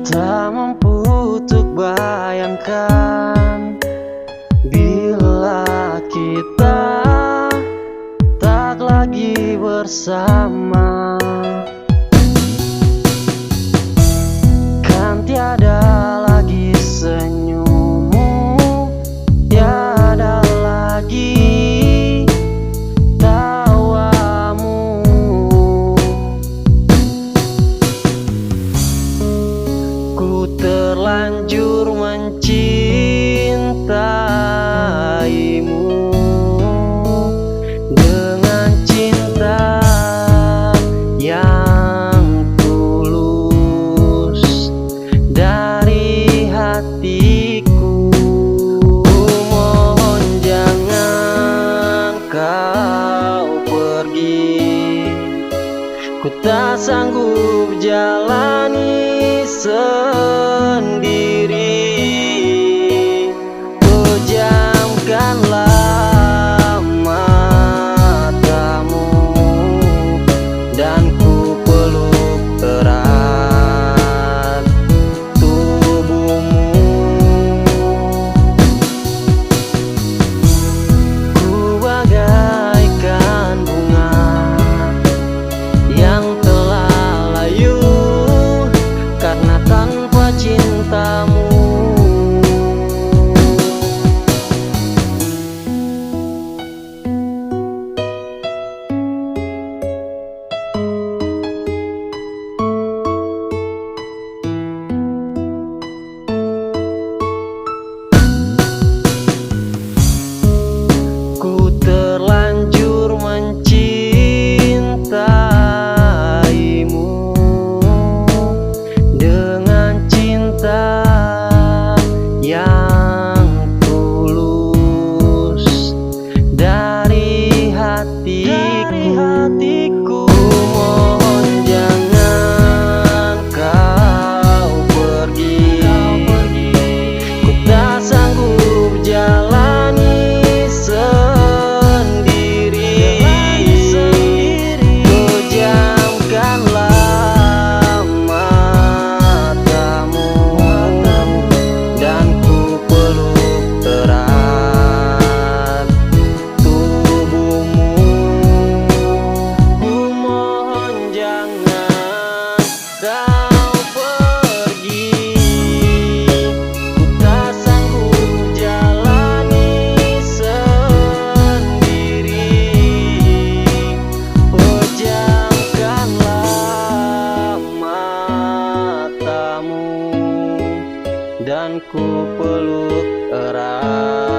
Tak mampu untuk bayangkan bila kita tak lagi bersama. Kan tiada lagi senyummu, tiada lagi tawamu. Ku terlanjur mencintaimu dengan cinta yang tulus dari hatiku. Mohon jangan kau pergi, ku tak sanggup jalani sendiri. Pejamkanlah matamu dan ku peluk erat tubuhmu. Ku bagaikan bunga yang telah layu karena tanpa cintamu. Ku terlanjur mencintaimu dengan cinta yang tulus dari hatiku. Mohon jangan kau pergi, ku tak sanggup jalani sendiri. Pejamkanlah matamu dan ku peluk erat tubuhmu. Ku mohon jangan kau pergi, ku tak sanggup jalani sendiri. Pejamkanlah matamu dan ku peluk erat